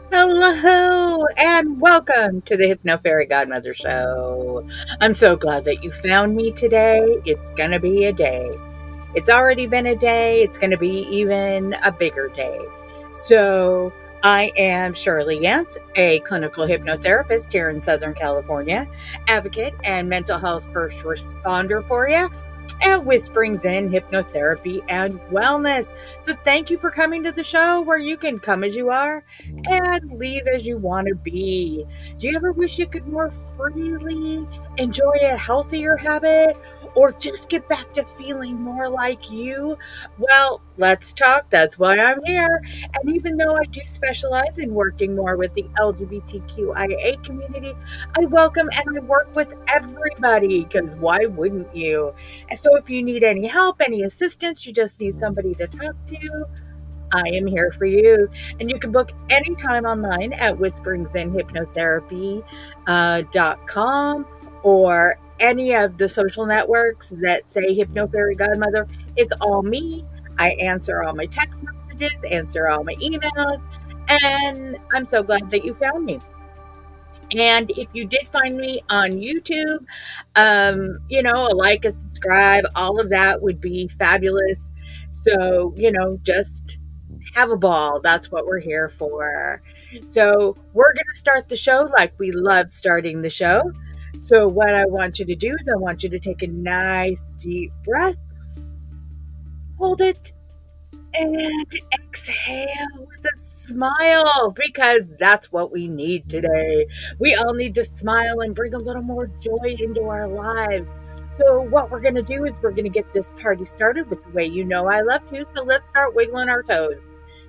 Hello and welcome to the Hypno Fairy Godmother Show. I'm so glad that you found me today. It's gonna be a day. It's already been a day. It's gonna be even a bigger day. So, I am Shirley Yance, a clinical hypnotherapist here in Southern California, advocate and mental health first responder for you and Whisperings in Hypnotherapy and Wellness. So, thank you for coming to the show where you can come as you are and leave as you want to be. Do you ever wish you could more freely enjoy a healthier habit or just get back to feeling more like you? Well, let's talk. That's why I'm here. And even though I do specialize in working more with the LGBTQIA community, I welcome and I work with everybody because why wouldn't you? And so if you need any help, any assistance, you just need somebody to talk to, I am here for you. And you can book anytime online at whisperingsinhypnotherapy.com or any of the social networks that say Hypno Fairy Godmother. It's all me. I answer all my text messages, answer all my emails, and I'm so glad that you found me. And if you did find me on YouTube, a like, a subscribe, all of that would be fabulous. So, just have a ball. That's what we're here for. So, we're going to start the show like we love starting the show. So, what I want you to do is I want you to take a nice deep breath, hold it, and exhale with a smile because that's what we need today. We all need to smile and bring a little more joy into our lives. So, what we're going to do is we're going to get this party started with the way you know I love to. So, let's start wiggling our toes.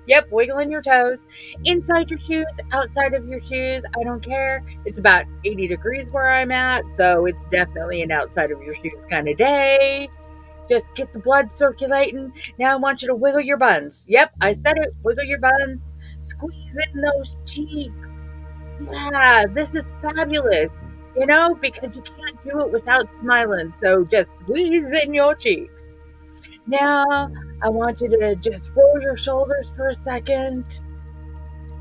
Yep, wiggling your toes. Inside your shoes, outside of your shoes, I don't care. It's about 80 degrees where I'm at, so it's definitely an outside of your shoes kind of day. Just get the blood circulating. Now I want you to wiggle your buns. Yep, I said it. Wiggle your buns. Squeeze in those cheeks. Yeah, this is fabulous. Because you can't do it without smiling. So just squeeze in your cheeks. Now I want you to just roll your shoulders for a second.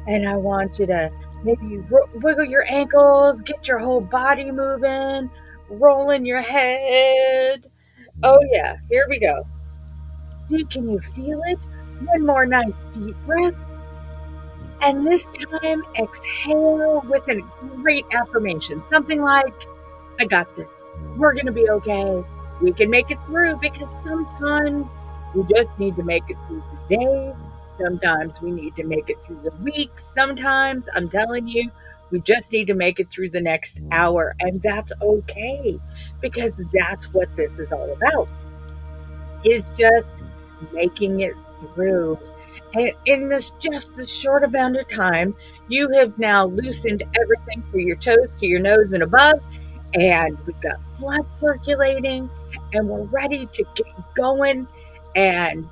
And I want you to maybe wiggle your ankles, get your whole body moving, rolling your head. Oh, yeah, here we go. See, can you feel it? One more nice deep breath. And this time, exhale with a great affirmation. Something like, I got this. We're going to be okay. We can make it through because sometimes we just need to make it through the day. Sometimes we need to make it through the week. Sometimes, I'm telling you, we just need to make it through the next hour. And that's okay because that's what this is all about. Is just making it through. And in this short amount of time, you have now loosened everything from your toes to your nose and above, and we've got blood circulating, and we're ready to get going. And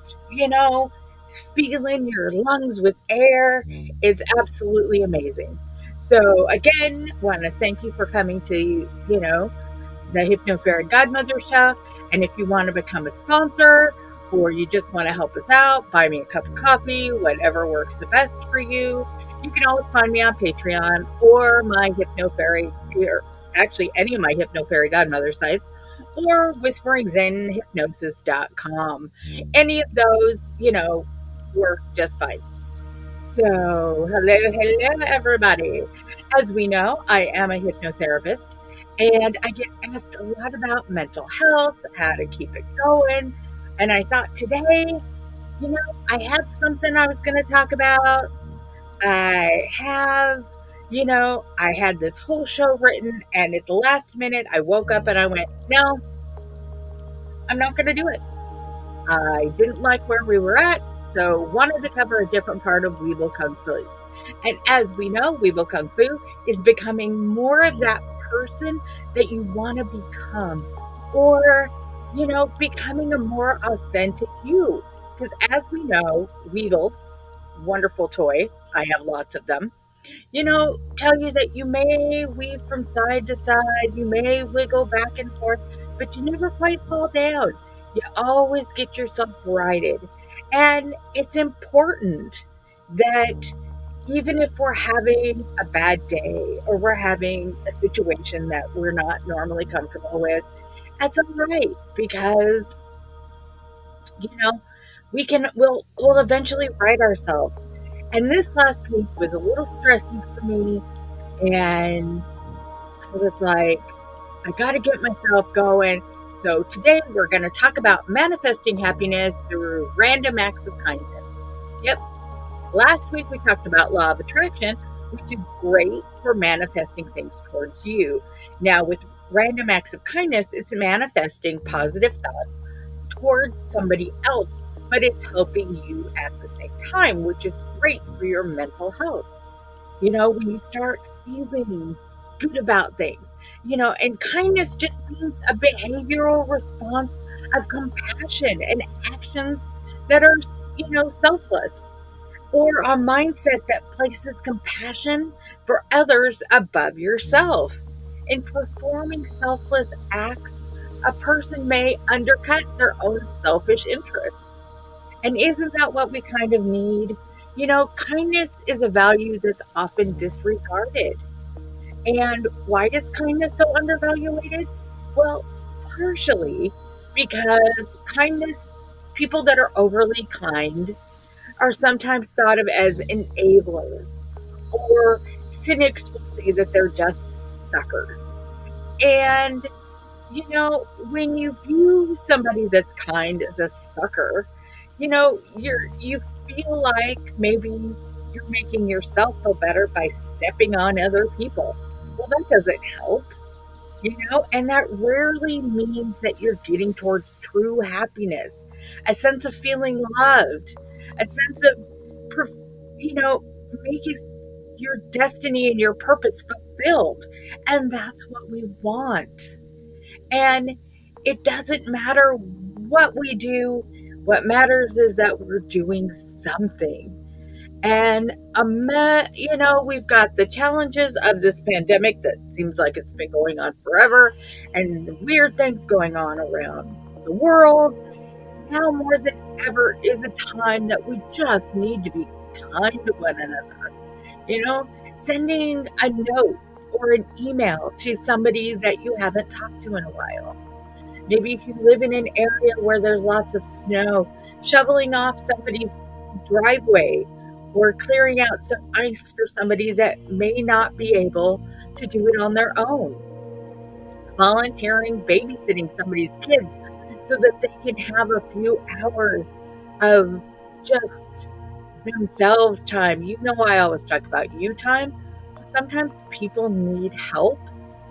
feeling your lungs with air is absolutely amazing. So again, want to thank you for coming to the Hypno Fairy Godmother Show. And if you want to become a sponsor or you just want to help us out, buy me a cup of coffee, whatever works the best for you. You can always find me on Patreon or my Hypno Fairy, or actually any of my Hypno Fairy Godmother sites, or whisperingsinhypnosis.com. Any of those, work just fine. So, hello, everybody. As we know, I am a hypnotherapist and I get asked a lot about mental health, how to keep it going. And I thought today, I had something I was going to talk about. I had this whole show written, and at the last minute, I woke up and I went, no, I'm not going to do it. I didn't like where we were at, so wanted to cover a different part of Weeble Kung Fu. And as we know, Weeble Kung Fu is becoming more of that person that you want to become, or becoming a more authentic you. Because as we know, Weebles, wonderful toy, I have lots of them, tell you that you may weave from side to side, you may wiggle back and forth, but you never quite fall down. You always get yourself righted. And it's important that even if we're having a bad day or we're having a situation that we're not normally comfortable with, that's all right because, you know, we'll eventually right ourselves. And this last week was a little stressy for me, and I was like, I got to get myself going. So today we're going to talk about manifesting happiness through random acts of kindness. Yep. Last week we talked about law of attraction, which is great for manifesting things towards you. Now with random acts of kindness, it's manifesting positive thoughts towards somebody else, but it's helping you at the same time, which is great for your mental health. When you start feeling good about things, and kindness just means a behavioral response of compassion and actions that are, selfless, or a mindset that places compassion for others above yourself. In performing selfless acts, a person may undercut their own selfish interests. And isn't that what we kind of need? Kindness is a value that's often disregarded. And why is kindness so undervalued? Well, partially because people that are overly kind are sometimes thought of as enablers, or cynics will say that they're just suckers. And, when you view somebody that's kind as a sucker, you feel like maybe you're making yourself feel better by stepping on other people. Well, that doesn't help, and that rarely means that you're getting towards true happiness, a sense of feeling loved, a sense of, making your destiny and your purpose fulfilled. And that's what we want. And it doesn't matter what we do. What matters is that we're doing something. And, we've got the challenges of this pandemic that seems like it's been going on forever, and the weird things going on around the world. Now more than ever is a time that we just need to be kind to one another. Sending a note or an email to somebody that you haven't talked to in a while. Maybe if you live in an area where there's lots of snow, shoveling off somebody's driveway or clearing out some ice for somebody that may not be able to do it on their own. Volunteering, babysitting somebody's kids so that they can have a few hours of just themselves time. I always talk about you time. Sometimes people need help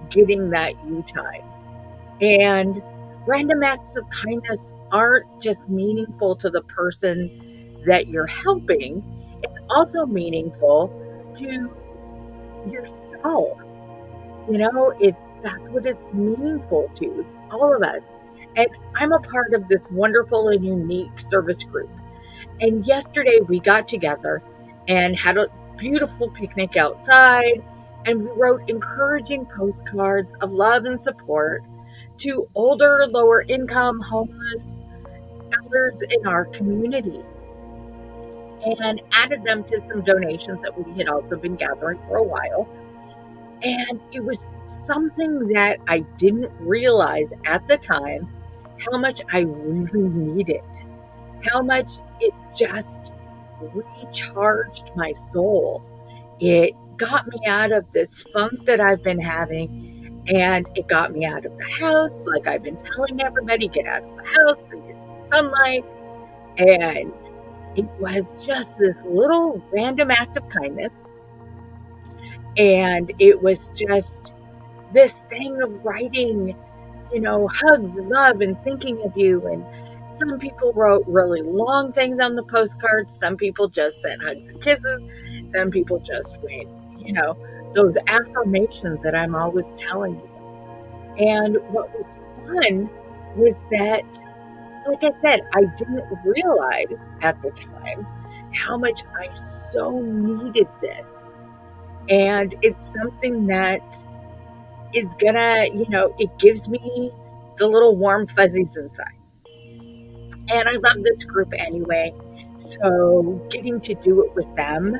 getting that you time. And random acts of kindness aren't just meaningful to the person that you're helping, it's also meaningful to yourself. That's what it's meaningful to. It's all of us. And I'm a part of this wonderful and unique service group. And yesterday we got together and had a beautiful picnic outside, and we wrote encouraging postcards of love and support to older, lower income, homeless elders in our community, and added them to some donations that we had also been gathering for a while. And it was something that I didn't realize at the time how much I really needed, how much it just recharged my soul. It got me out of this funk that I've been having, and it got me out of the house. Like I've been telling everybody, get out of the house and get some sunlight. And it was just this little random act of kindness. And it was just this thing of writing, hugs and love and thinking of you. And some people wrote really long things on the postcards. Some people just sent hugs and kisses. Some people just went, those affirmations that I'm always telling you. And what was fun was that, like I said, I didn't realize at the time how much I so needed this. And it's something that is gonna, it gives me the little warm fuzzies inside. And I love this group anyway. So getting to do it with them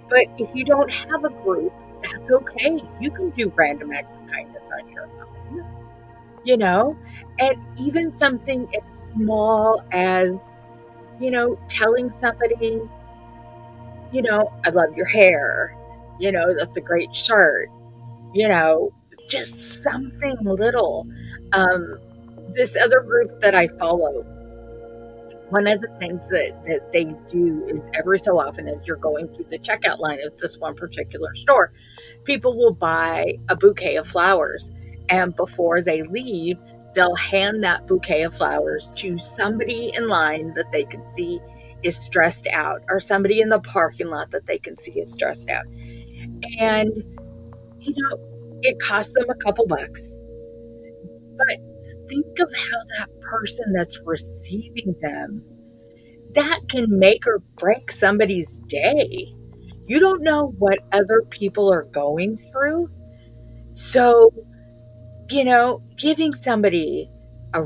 But if you don't have a group, that's okay. You can do random acts of kindness on your own, you know? And even something as small as, telling somebody, I love your hair, that's a great shirt, you know, just something little. Um, this other group that I follow, one of the things that they do is every so often, as you're going through the checkout line at this one particular store, people will buy a bouquet of flowers. And before they leave, they'll hand that bouquet of flowers to somebody in line that they can see is stressed out, or somebody in the parking lot that they can see is stressed out. And, it costs them a couple bucks. But think of how that person that's receiving them, that can make or break somebody's day. You don't know what other people are going through. So, giving somebody a,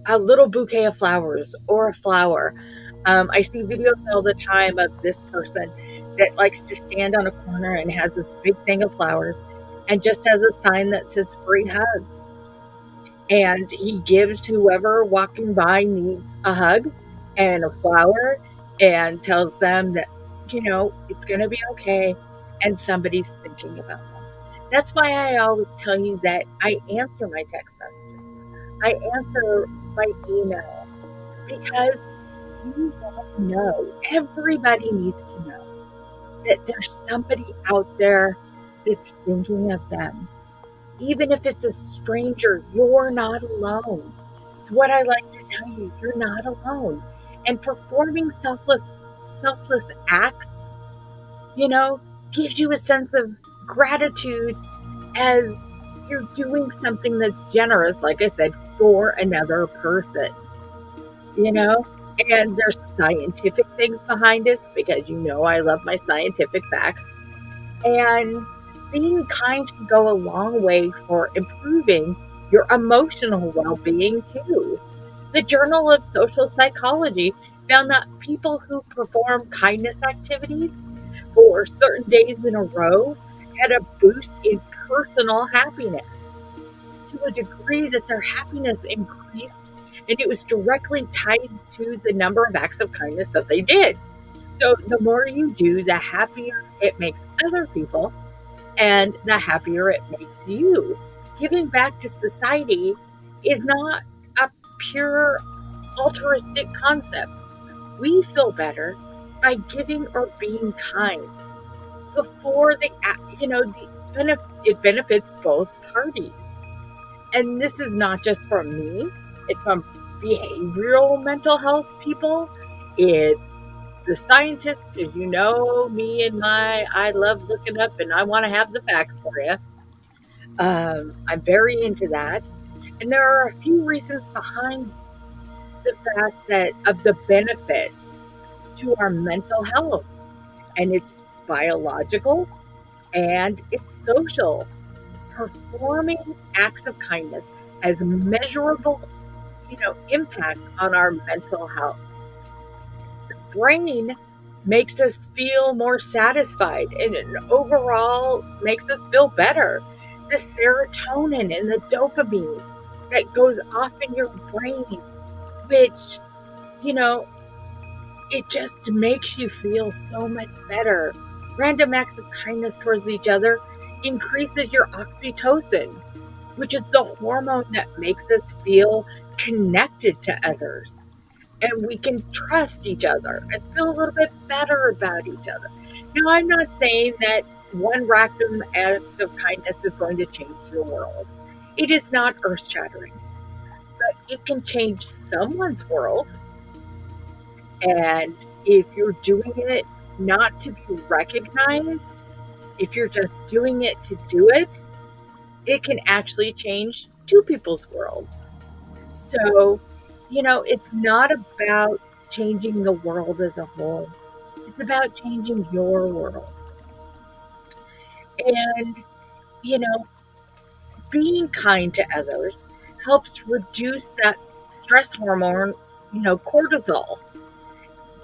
a little bouquet of flowers or a flower. I see videos all the time of this person that likes to stand on a corner and has this big thing of flowers and just has a sign that says free hugs. And he gives whoever walking by needs a hug and a flower and tells them that, it's going to be okay and somebody's thinking about them. That's why I always tell you that I answer my text messages. I answer my emails because you don't know. Everybody needs to know that there's somebody out there that's thinking of them. Even if it's a stranger, you're not alone. It's what I like to tell you. You're not alone. And performing selfless acts, gives you a sense of gratitude as you're doing something that's generous, like I said, for another person, you know? And there's scientific things behind this because I love my scientific facts. And being kind can go a long way for improving your emotional well being, too. The Journal of Social Psychology found that people who perform kindness activities for certain days in a row had a boost in personal happiness to a degree that their happiness increased, and it was directly tied to the number of acts of kindness that they did. So the more you do, the happier it makes other people, and the happier it makes you. Giving back to society is not a pure altruistic concept. We feel better by giving or being kind. Before it benefits both parties. And this is not just from me, it's from behavioral mental health people. It's the scientists, because me and I love looking up and I want to have the facts for you. I'm very into that. And there are a few reasons behind the fact that of the benefits to our mental health. And it's biological and it's social. Performing acts of kindness has measurable, impacts on our mental health. The brain makes us feel more satisfied and overall makes us feel better. The serotonin and the dopamine that goes off in your brain, which, you know, it just makes you feel so much better. Random acts of kindness towards each other increases your oxytocin, which is the hormone that makes us feel connected to others. And we can trust each other and feel a little bit better about each other. Now, I'm not saying that one random act of kindness is going to change the world. It is not earth shattering, but it can change someone's world. And if you're doing it not to be recognized, if you're just doing it to do it, it can actually change two people's worlds. So, it's not about changing the world as a whole. It's about changing your world. And, you know, being kind to others helps reduce that stress hormone, cortisol.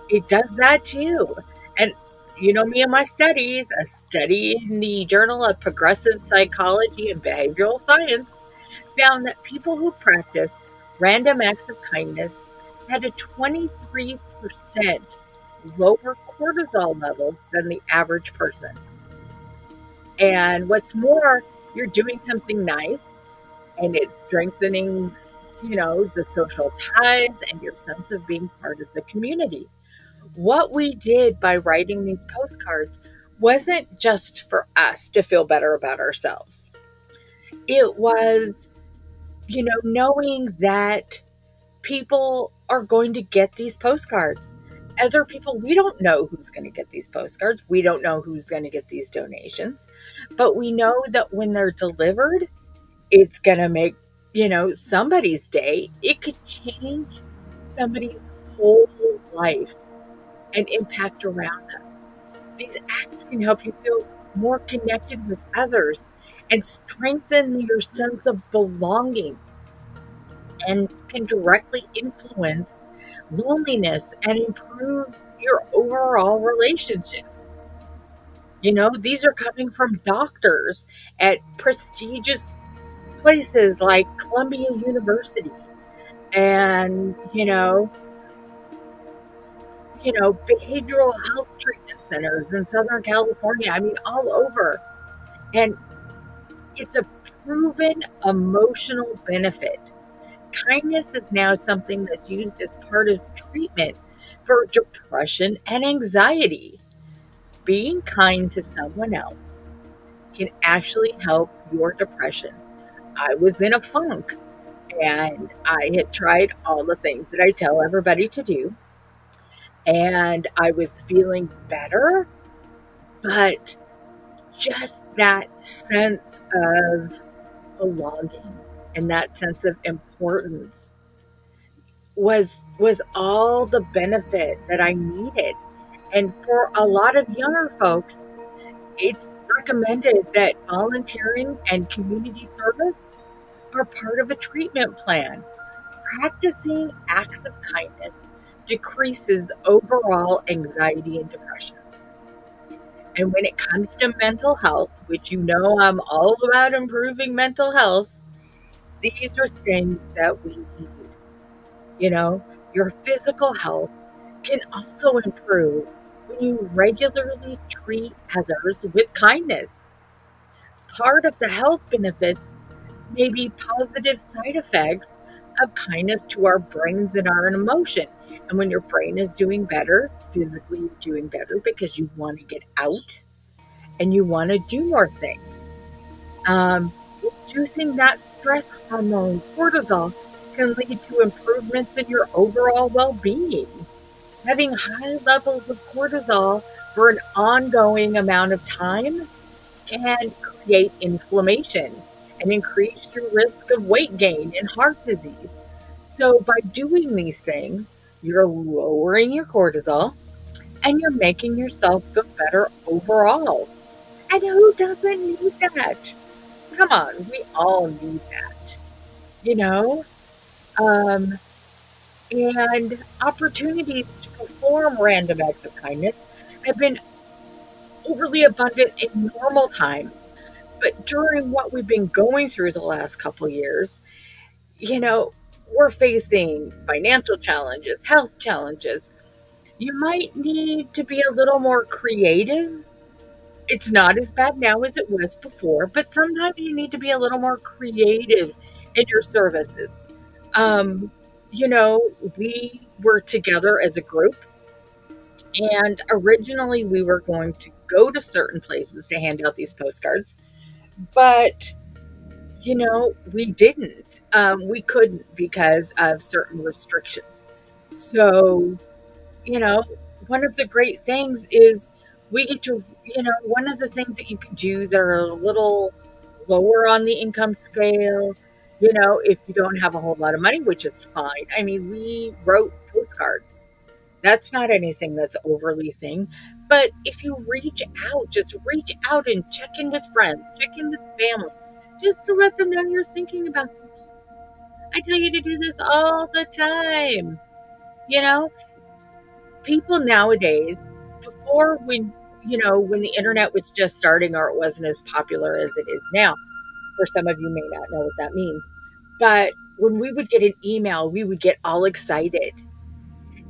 It does that too. And, you know me and my studies. A study in the Journal of Progressive Psychology and Behavioral Science found that people who practiced random acts of kindness had a 23% lower cortisol levels than the average person. And what's more, you're doing something nice and it's strengthening, the social ties and your sense of being part of the community. What we did by writing these postcards wasn't just for us to feel better about ourselves. It was, knowing that people are going to get these postcards. Other people, we don't know who's going to get these postcards. We don't know who's going to get these donations. But we know that when they're delivered, it's going to make, somebody's day. It could change somebody's whole life and impact around them. These acts can help you feel more connected with others and strengthen your sense of belonging and can directly influence loneliness and improve your overall relationships. These are coming from doctors at prestigious places like Columbia University and, behavioral health treatment centers in Southern California. I mean, all over. And it's a proven emotional benefit. Kindness is now something that's used as part of treatment for depression and anxiety. Being kind to someone else can actually help your depression. I was in a funk and I had tried all the things that I tell everybody to do, and I was feeling better, but just that sense of belonging and that sense of importance was all the benefit that I needed. And for a lot of younger folks, it's recommended that volunteering and community service are part of a treatment plan. Practicing acts of kindness decreases overall anxiety and depression. And when it comes to mental health, which I'm all about improving mental health, these are things that we need. Your physical health can also improve when you regularly treat others with kindness. Part of the health benefits may be positive side effects of kindness to our brains and our emotion. And when your brain is doing better, physically you're doing better because you want to get out and you want to do more things. Reducing that stress hormone, cortisol, can lead to improvements in your overall well being. Having high levels of cortisol for an ongoing amount of time can create inflammation and increase your risk of weight gain and heart disease. So, by doing these things, you're lowering your cortisol and you're making yourself feel better overall. And who doesn't need that? Come on, we all need that, you know? Um, and opportunities to perform random acts of kindness have been overly abundant in normal times. But during what we've been going through the last couple of years, you know, we're facing financial challenges, health challenges. You might need to be a little more creative. It's not as bad now as it was before, but sometimes you need to be a little more creative in your services. Um, we were together as a group, and originally we were going to go to certain places to hand out these postcards, but we didn't. We couldn't because of certain restrictions. So, you know, one of the great things is we get to, one of the things that you can do that are a little lower on the income scale, if you don't have a whole lot of money, which is fine. I mean, we wrote postcards. That's not anything that's overly thing. But if you reach out, just reach out and check in with friends, check in with family, just to let them know you're thinking about them. I tell you to do this all the time. You know, people nowadays, before when when the internet was just starting or it wasn't as popular as it is now. For some of you may not know what that means. But when we would get an email, we would get all excited.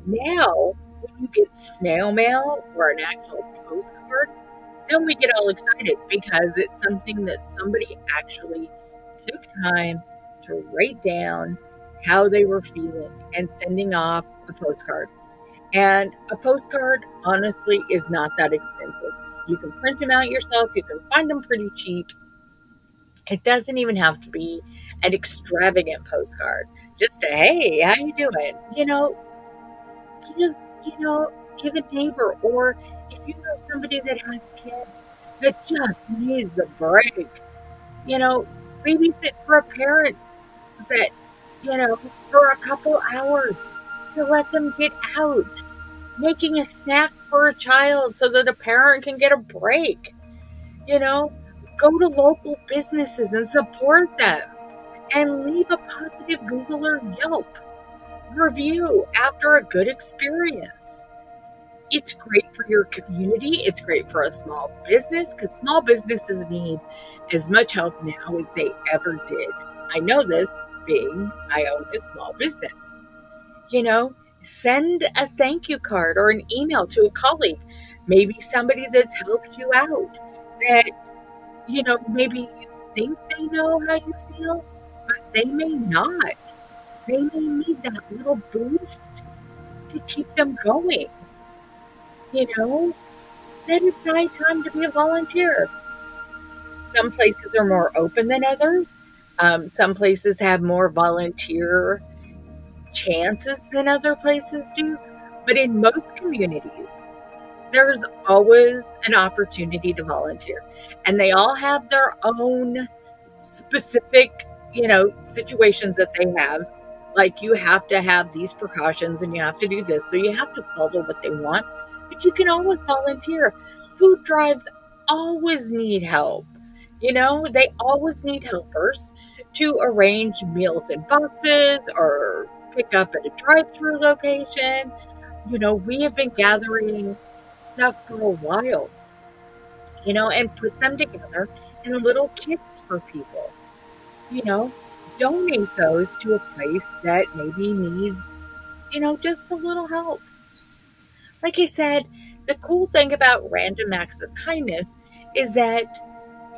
Now, when you get snail mail or an actual postcard, then we get all excited because it's something that somebody actually took time to write down how they were feeling and sending off a postcard. And a postcard, honestly, is not that expensive. You can print them out yourself. You can find them pretty cheap. It doesn't even have to be an extravagant postcard. Just a, hey, how you doing? Give, you know, give a neighbor, or if you know somebody that has kids that just needs a break, you know, babysit for a parent that, for a couple hours to let them get out, making a snack for a child so that a parent can get a break. You know, go to local businesses and support them and leave a positive Google or Yelp review after a good experience. It's great for your community. It's great for a small business because small businesses need as much help now as they ever did. I know this being I own a small business. You know, send a thank you card or an email to a colleague, maybe somebody that's helped you out that, maybe you think they know how you feel, but they may not. They may need that little boost to keep them going. You know, set aside time to be a volunteer. Some places are more open than others. Some places have more volunteer chances than other places do. But in most communities, there's always an opportunity to volunteer. And they all have their own specific, situations that they have. Like you have to have these precautions and you have to do this. So you have to follow what they want. But you can always volunteer. Food drives always need help. They always need helpers to arrange meals in boxes or pick up at a drive-through location. We have been gathering stuff for a while, and put them together in little kits for people. You know, donate those to a place that maybe needs, just a little help. Like I said, the cool thing about random acts of kindness is that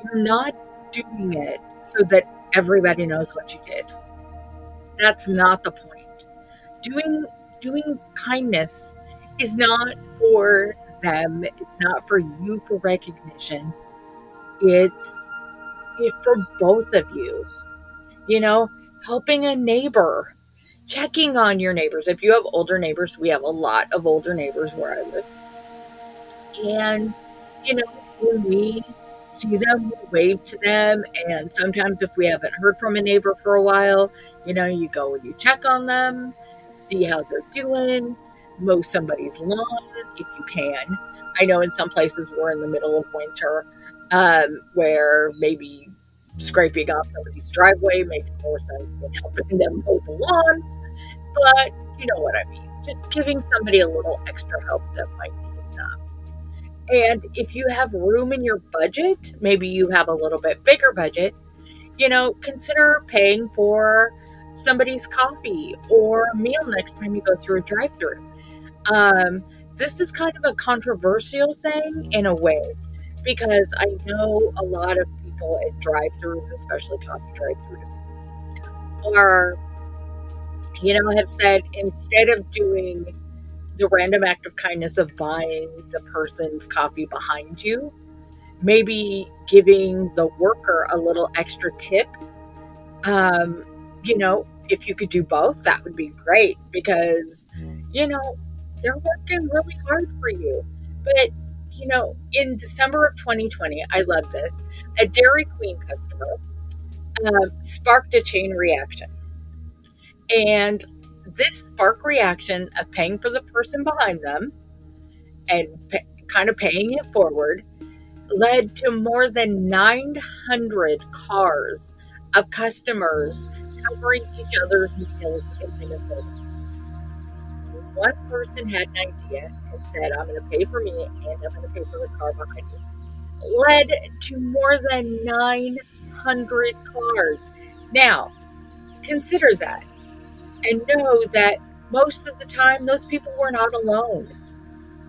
you're not doing it so that everybody knows what you did. That's not the point. Doing kindness is not for them. It's not for you for recognition. It's for both of you. You know, helping a neighbor, checking on your neighbors. If you have older neighbors, we have a lot of older neighbors where I live. And, when we see them, we wave to them. And sometimes if we haven't heard from a neighbor for a while, you go and you check on them, see how they're doing, mow somebody's lawn if you can. I know in some places we're in the middle of winter, where maybe scraping off somebody's driveway makes more sense than helping them mow the lawn. But you know what I mean. Just giving somebody a little extra help that might need some. And if you have room in your budget, maybe you have a little bit bigger budget, consider paying for somebody's coffee or a meal next time you go through a drive-through. This is kind of a controversial thing in a way because I know a lot of people at drive-throughs, especially coffee drive-throughs, are, have said instead of doing the random act of kindness of buying the person's coffee behind you, maybe giving the worker a little extra tip. If you could do both, that would be great because, they're working really hard for you. But, in December of 2020, I love this, a Dairy Queen customer sparked a chain reaction. And this spark reaction of paying for the person behind them and kind of paying it forward led to more than 900 cars of customers covering each other's meals in Minnesota. one person had an idea and said, I'm going to pay for me and I'm going to pay for the car behind me. Led to more than 900 cars. Now, consider that and know that most of the time those people were not alone.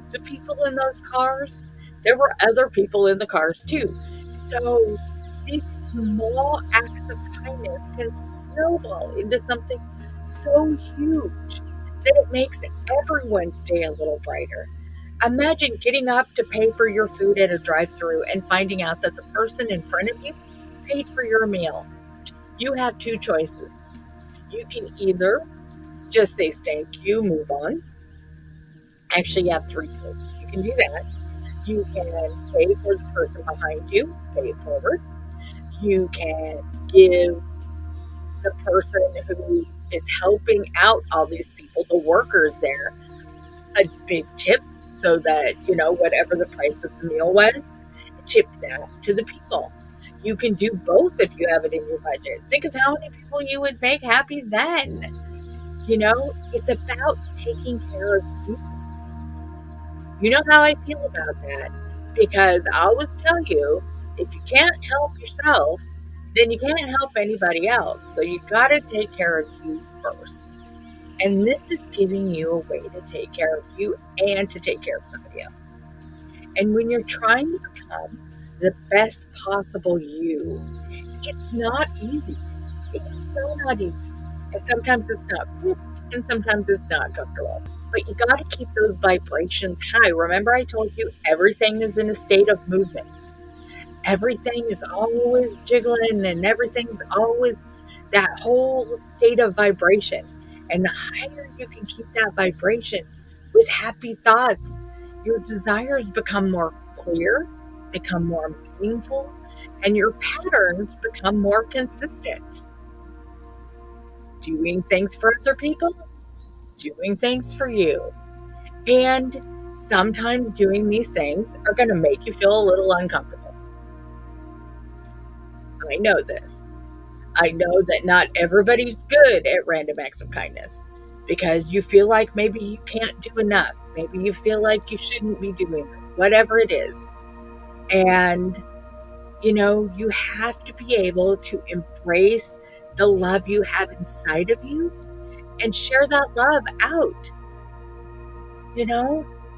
The people in those cars, there were other people in the cars too. So these small acts of kindness can snowball into something so huge that it makes everyone's day a little brighter. Imagine getting up to pay for your food at a drive-thru and finding out that the person in front of you paid for your meal. You have two choices. You can either just say thank you, move on. Actually, you have three choices. You can do that. You can pay for the person behind you, pay it forward. You can give the person who is helping out all these people, the workers there, a big tip so that, whatever the price of the meal was, tip that to the people. You can do both if you have it in your budget. Think of how many people you would make happy then. It's about taking care of you. You know how I feel about that, because I always tell you, if you can't help yourself, then you can't help anybody else. So you got to take care of you first. And this is giving you a way to take care of you and to take care of somebody else. And when you're trying to become the best possible you, it's not easy. It is so not easy. And sometimes it's not quick, and sometimes it's not comfortable. But you got to keep those vibrations high. Remember, I told you everything is in a state of movement. Everything is always jiggling, and everything's always that whole state of vibration. And the higher you can keep that vibration with happy thoughts, your desires become more clear, become more meaningful, and your patterns become more consistent. Doing things for other people, doing things for you. And sometimes doing these things are going to make you feel a little uncomfortable. I know this. I know that not everybody's good at random acts of kindness because you feel like maybe you can't do enough. Maybe you feel like you shouldn't be doing this, whatever it is. And, you have to be able to embrace the love you have inside of you and share that love out.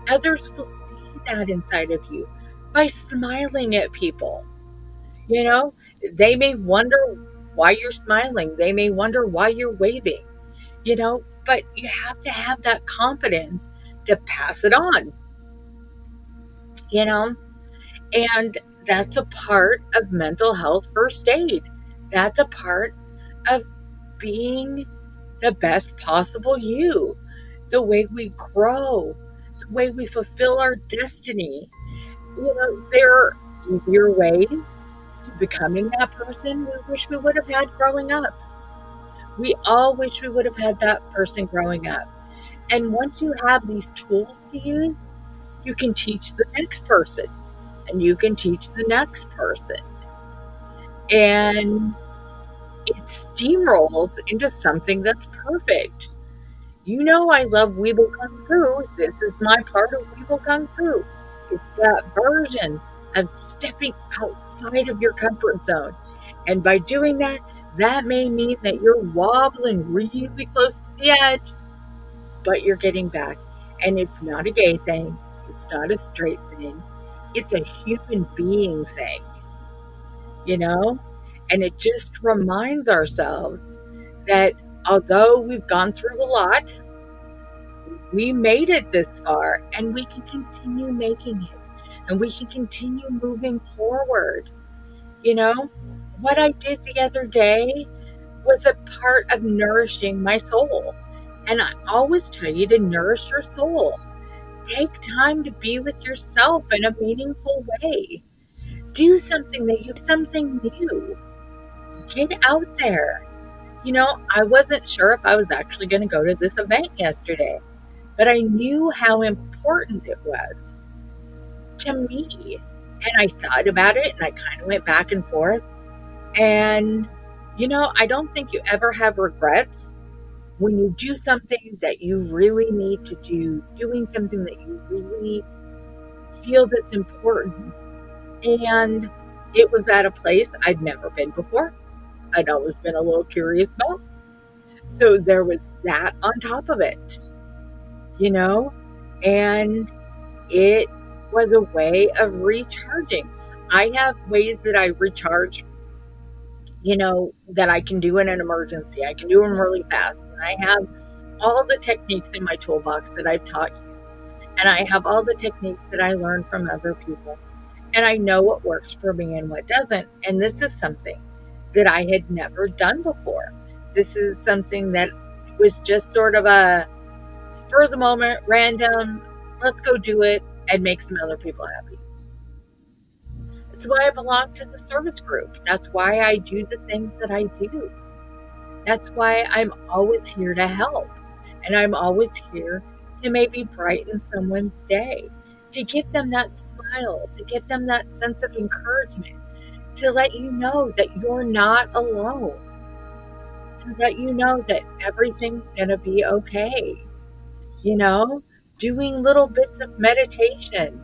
Others will see that inside of you by smiling at people. They may wonder why you're smiling. They may wonder why you're waving, but you have to have that confidence to pass it on, and that's a part of mental health first aid. That's a part of being the best possible you, the way we grow, the way we fulfill our destiny. There are easier ways to becoming that person we wish we would have had growing up. We all wish we would have had that person growing up. And once you have these tools to use, you can teach the next person, and you can teach the next person. And it steamrolls into something that's perfect. I love Weeble Kung Fu. This is my part of Weeble Kung Fu. It's that version of stepping outside of your comfort zone. And by doing that, that may mean that you're wobbling really close to the edge, but you're getting back. And it's not a gay thing. It's not a straight thing. It's a human being thing, And it just reminds ourselves that although we've gone through a lot, we made it this far, and we can continue making it, and we can continue moving forward. What I did the other day was a part of nourishing my soul. And I always tell you to nourish your soul. Take time to be with yourself in a meaningful way. Do something new. Get out there. I wasn't sure if I was actually going to go to this event yesterday, but I knew how important it was to me. And I thought about it, and I kind of went back and forth. And, I don't think you ever have regrets when you do something that you really need to do, doing something that you really feel that's important. And it was at a place I'd never been before. I'd always been a little curious about. So there was that on top of it, you know, and it was a way of recharging. I have ways that I recharge, that I can do in an emergency. I can do them really fast. And I have all the techniques in my toolbox that I've taught you. And I have all the techniques that I learned from other people. And I know what works for me and what doesn't. And this is something that I had never done before. This is something that was just sort of a spur of the moment, random, let's go do it and make some other people happy. That's why I belong to the service group. That's why I do the things that I do. That's why I'm always here to help. And I'm always here to maybe brighten someone's day, to give them that smile, to give them that sense of encouragement, to let you know that you're not alone, to let you know that everything's going to be okay. Doing little bits of meditation,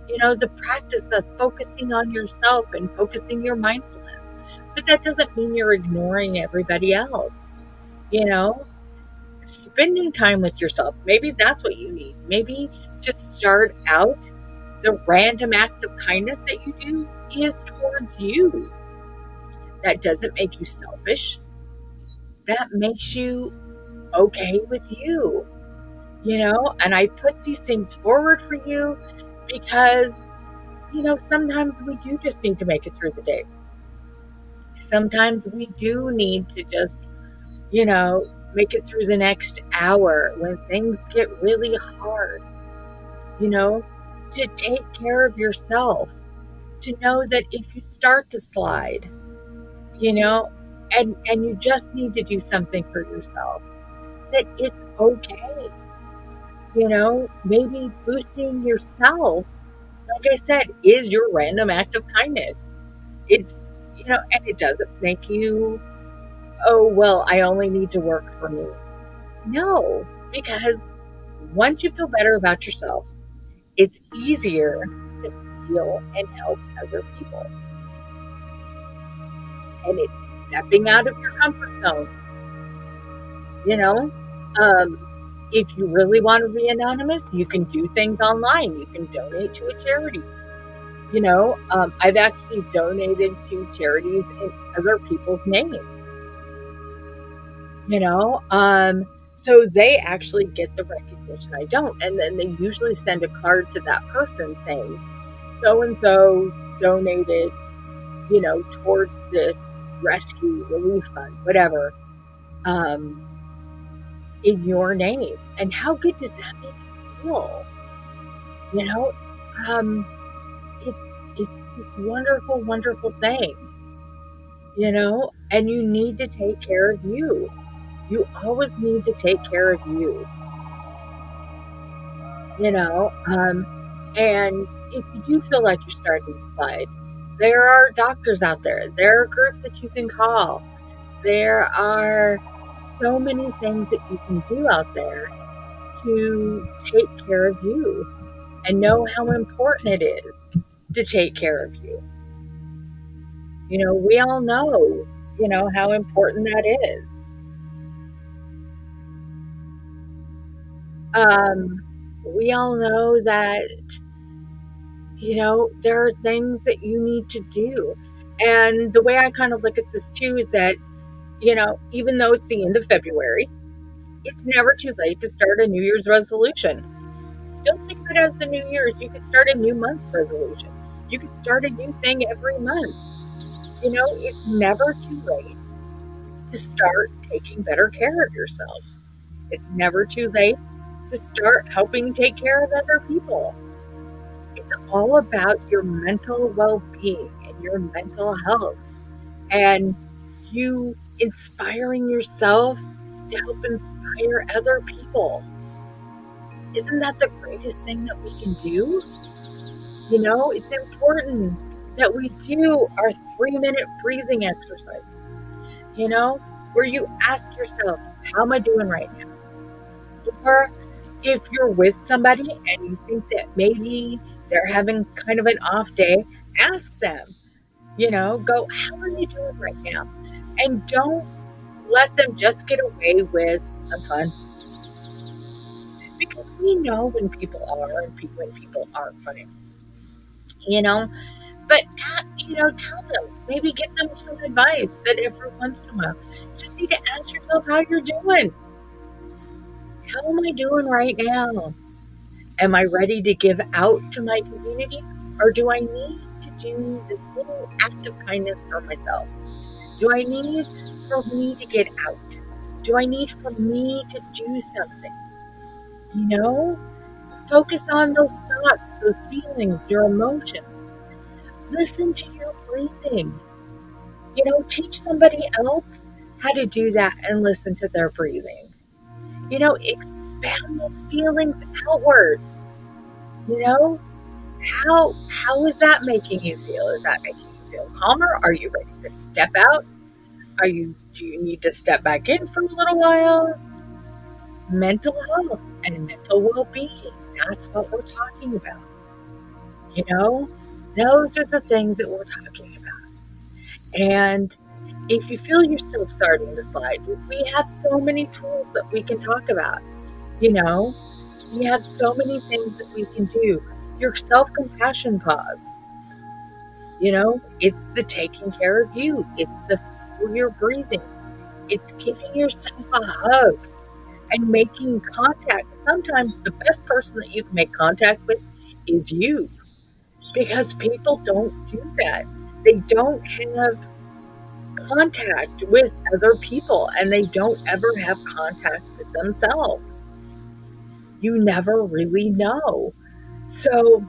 the practice of focusing on yourself and focusing your mindfulness. But that doesn't mean you're ignoring everybody else. Spending time with yourself. Maybe that's what you need. Maybe just start out, the random act of kindness that you do is towards you. That doesn't make you selfish. That makes you okay with you. And I put these things forward for you because, sometimes we do just need to make it through the day. Sometimes we do need to just, make it through the next hour when things get really hard, to take care of yourself, to know that if you start to slide, and you just need to do something for yourself, that it's okay. Maybe boosting yourself, like I said, is your random act of kindness. It's, and it doesn't make you, oh, well, I only need to work for me. No, because once you feel better about yourself, it's easier to feel and help other people. And it's stepping out of your comfort zone. If you really want to be anonymous, you can do things online. You can donate to a charity. I've actually donated to charities in other people's names. So they actually get the recognition I don't. And then they usually send a card to that person saying, so-and-so donated, towards this rescue relief fund, whatever, in your name. And how good does that make you feel? It's this wonderful, wonderful thing, and you need to take care of you. You always need to take care of you, and if you do feel like you're starting to slide, there are doctors out there. There are groups that you can call. There are so many things that you can do out there to take care of you and know how important it is to take care of you. We all know, how important that is. We all know that, there are things that you need to do. And the way I kind of look at this too is that, even though it's the end of February, it's never too late to start a New Year's resolution. Don't think of it as the New Year's. You could start a new month resolution. You could start a new thing every month. It's never too late to start taking better care of yourself. It's never too late to start helping take care of other people. It's all about your mental well-being and your mental health, and you inspiring yourself to help inspire other people. Isn't that the greatest thing that we can do? It's important that we do our 3-minute breathing exercises, where you ask yourself, How am I doing right now? Or if you're with somebody and you think that maybe they're having kind of an off day, ask them, go, how are you doing right now? And don't let them just get away with I'm fun. Because we know when people are and when people aren't funny, you know. But tell them, maybe give them some advice that every once in a while, you just need to ask yourself how you're doing. How am I doing right now? Am I ready to give out to my community, or do I need to do this little act of kindness for myself? Do I need for me to get out? Do I need for me to do something? You know, focus on those thoughts, those feelings, your emotions. Listen to your breathing. Teach somebody else how to do that and listen to their breathing. Expand those feelings outwards. You know, how is that making you feel? Is that making you feel calmer? Are you ready to step out? Do you need to step back in for a little while? Mental health and mental well-being. That's what we're talking about. You know, those are the things that we're talking about. And if you feel yourself starting to slide, we have so many tools that we can talk about. We have so many things that we can do. Your self-compassion pause. It's the taking care of you. It's the your breathing. It's giving yourself a hug and making contact. Sometimes the best person that you can make contact with is you, because people don't do that. They don't have contact with other people, and they don't ever have contact with themselves. You never really know. So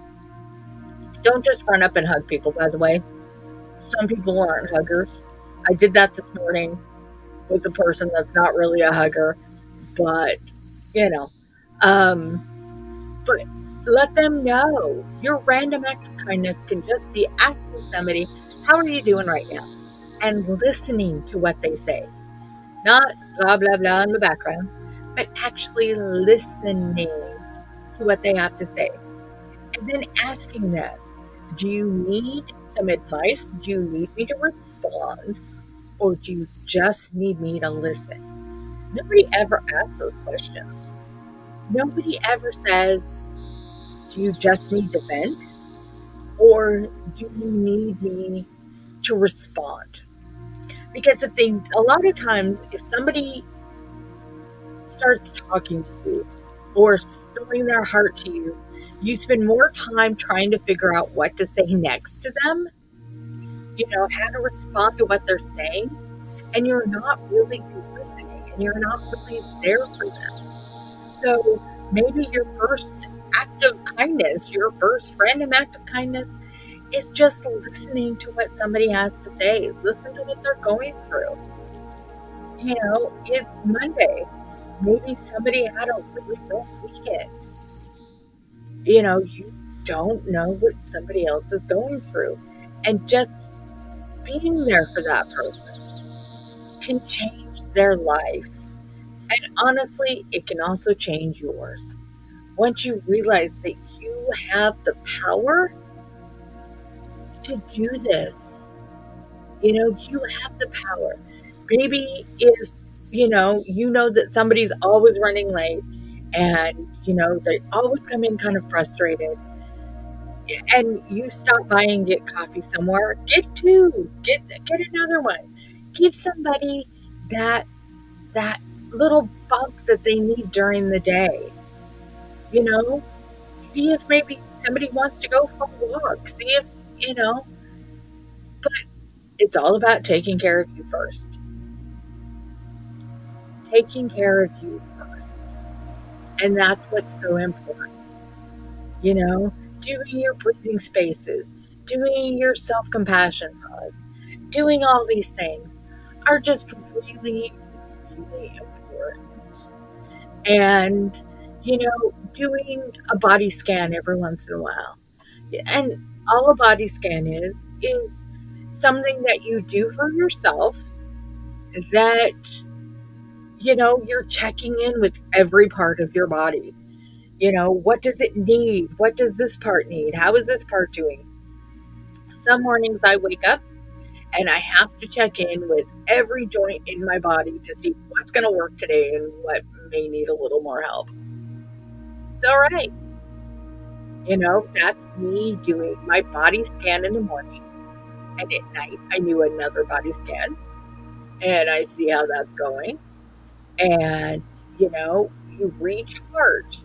don't just run up and hug people, by the way. Some people aren't huggers. I did that this morning with a person that's not really a hugger, but you know, um, but let them know. Your random act of kindness can just be asking somebody, how are you doing right now? And listening to what they say. Not blah, blah, blah in the background, but actually listening to what they have to say. And then asking them, do you need some advice? Do you need me to respond? Or do you just need me to listen? Nobody ever asks those questions. Nobody ever says, do you just need to vent? Or do you need me to respond? Because a lot of times, if somebody starts talking to you or spilling their heart to you, you spend more time trying to figure out what to say next to them, how to respond to what they're saying, and you're not really listening and you're not really there for them. So maybe your first act of kindness, your first random act of kindness, is just listening to what somebody has to say. Listen to what they're going through. It's Monday. Maybe somebody had a really rough weekend. You don't know what somebody else is going through. And just being there for that person can change their life. And honestly, it can also change yours. Once you realize that you have the power to do this, you have the power. Maybe if, that somebody's always running late and, they always come in kind of frustrated, and you stop by and get coffee somewhere, get two, get another one. Give somebody that little bump that they need during the day. See if maybe somebody wants to go for a walk. See if, but it's all about taking care of you first. Taking care of you first. And that's what's so important. Doing your breathing spaces, doing your self-compassion pause, doing all these things are just really, really important. And, doing a body scan every once in a while. And all a body scan is something that you do for yourself that you're checking in with every part of your body. What does it need? What does this part need? How is this part doing? Some mornings I wake up and I have to check in with every joint in my body to see what's going to work today and what may need a little more help. It's all right. That's me doing my body scan in the morning. And at night, I do another body scan and I see how that's going. And, you recharge.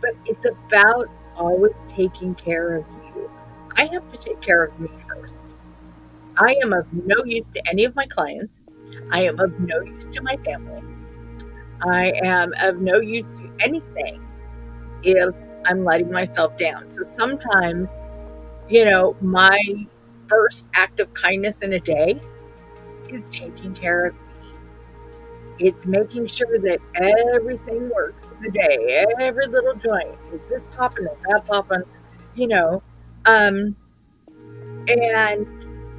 But it's about always taking care of you. I have to take care of me first. I am of no use to any of my clients. I am of no use to my family. I am of no use to anything if I'm letting myself down. So sometimes, my first act of kindness in a day is taking care of me. It's making sure that everything works in the day, every little joint. Is this popping? Is that popping? You know, um, and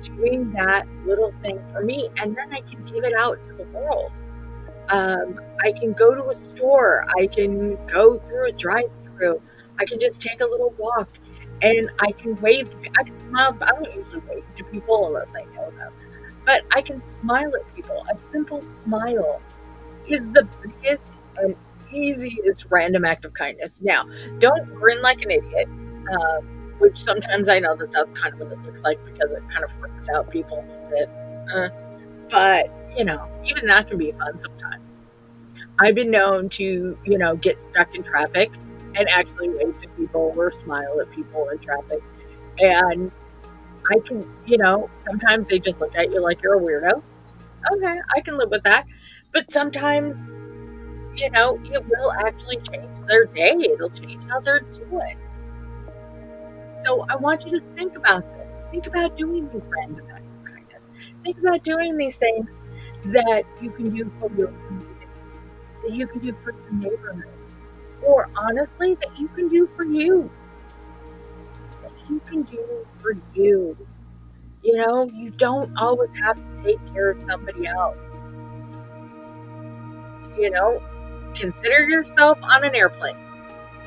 doing that little thing for me, and then I can give it out to the world. I can go to a store, I can go through a drive-through, I can just take a little walk, and I can wave to I can smile. I don't usually wave to people unless I know them, but I can smile at people. A simple smile is the biggest and easiest random act of kindness. Now, don't grin like an idiot, which sometimes I know that that's kind of what it looks like because it kind of freaks out people a little bit. But, even that can be fun sometimes. I've been known to, get stuck in traffic and actually wave to people or smile at people in traffic. And I can, sometimes they just look at you like you're a weirdo. Okay, I can live with that. But sometimes, it will actually change their day. It'll change how they're doing. So I want you to think about this. Think about doing these random acts of kindness. Think about doing these things that you can do for your community, that you can do for your neighborhood, or honestly, that you can do for you. That you can do for you. You don't always have to take care of somebody else. Consider yourself on an airplane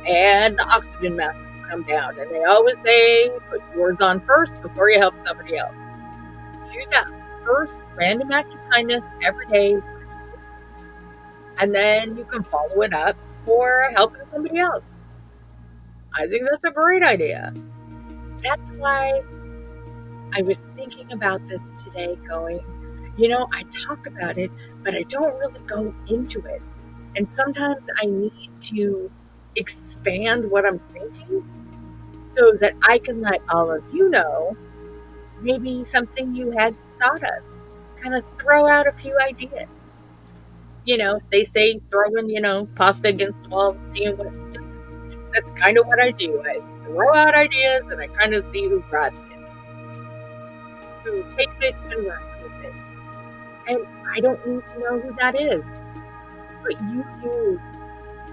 and the oxygen masks come down, and they always say put yours on first before you help somebody else. Do that first random act of kindness every day, and then you can follow it up for helping somebody else. I think that's a great idea. That's why I was thinking about this today, going, I talk about it, but I don't really go into it. And sometimes I need to expand what I'm thinking so that I can let all of you know maybe something you hadn't thought of. Kind of throw out a few ideas. They say throwing, pasta against the wall and seeing what sticks. That's kind of what I do. I throw out ideas and I kind of see who grabs it, who takes it and runs with it. And I don't need to know who that is, but you do.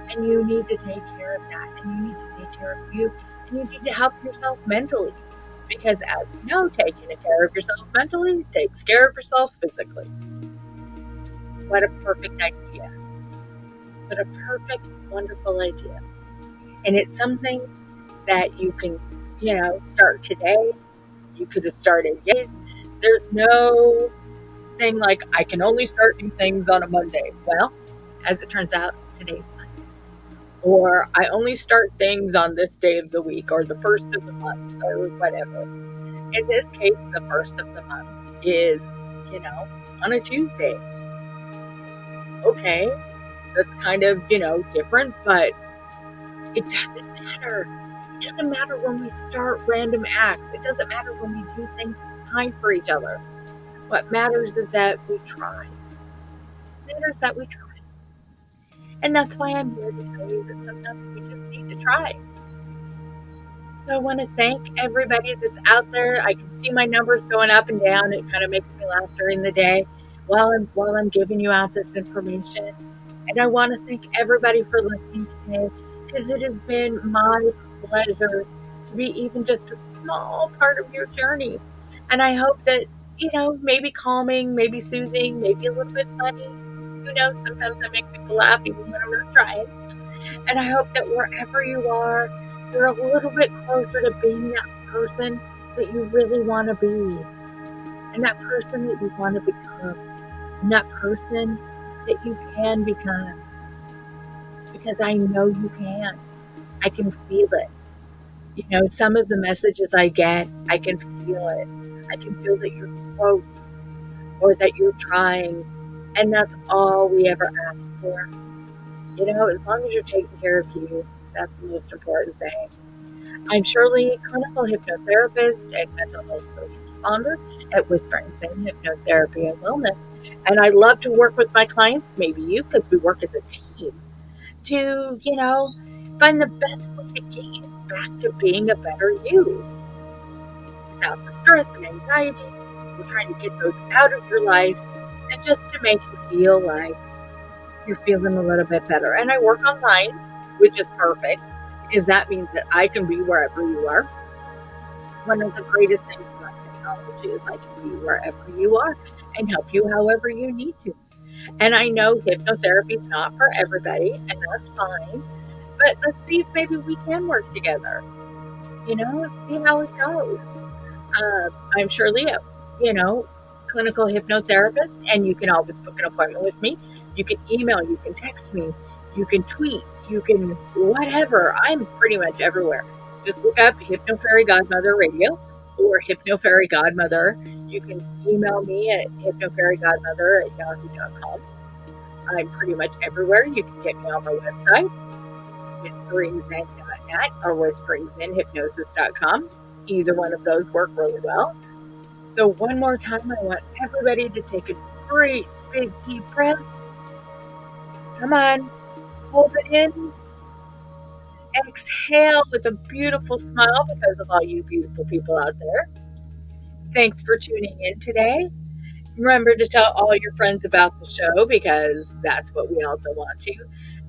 And you need to take care of that. And you need to take care of you. And you need to help yourself mentally. Because as you know, taking care of yourself mentally takes care of yourself physically. What a perfect idea. What a perfect, wonderful idea. And it's something that you can, start today. You could have started yesterday. There's no thing like, I can only start new things on a Monday. Well, as it turns out, today's Monday. Or I only start things on this day of the week or the first of the month or whatever. In this case, the first of the month is, on a Tuesday. Okay, that's kind of, different, but it doesn't matter. It doesn't matter when we start random acts. It doesn't matter when we do things kind for each other. What matters is that we try. It matters that we try. And that's why I'm here to tell you that sometimes we just need to try. So I want to thank everybody that's out there. I can see my numbers going up and down. It kind of makes me laugh during the day while I'm giving you out this information. And I want to thank everybody for listening today, because it has been my pleasure to be even just a small part of your journey. And I hope that, maybe calming, maybe soothing, maybe a little bit funny, Sometimes I make people laugh even when I'm not trying. And I hope that wherever you are, you're a little bit closer to being that person that you really want to be, and that person that you want to become, and that person that you can become. Because I know you can. I can feel it. Some of the messages I get, I can feel it. I can feel that you're close or that you're trying. And that's all we ever ask for. As long as you're taking care of you, that's the most important thing. I'm Shirley, clinical hypnotherapist and mental health first responder at Whispering Zen Hypnotherapy and Wellness. And I love to work with my clients, maybe you, because we work as a team, to, find the best way to get you back to being a better you without the stress and anxiety. We're trying to get those out of your life and just to make you feel like you're feeling a little bit better. And I work online, which is perfect because that means that I can be wherever you are. One of the greatest things about technology is I can be wherever you are and help you however you need to. And I know hypnotherapy is not for everybody, and that's fine. But let's see if maybe we can work together. Let's see how it goes. I'm Shirley, clinical hypnotherapist, and you can always book an appointment with me. You can email, you can text me, you can tweet, you can whatever. I'm pretty much everywhere. Just look up Hypno Fairy Godmother Radio or Hypno Fairy Godmother. You can email me at hypnofairygodmother@yahoo.com. I'm pretty much everywhere. You can get me on my website, whisperingzen.net or whisperingzenhypnosis.com. Either one of those work really well. So one more time, I want everybody to take a great big deep breath. Come on, hold it in. Exhale with a beautiful smile because of all you beautiful people out there. Thanks for tuning in today. Remember to tell all your friends about the show because that's what we also want to.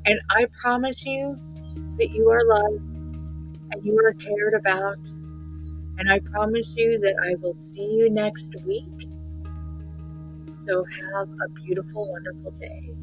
And I promise you that you are loved and you are cared about. And I promise you that I will see you next week. So have a beautiful, wonderful day.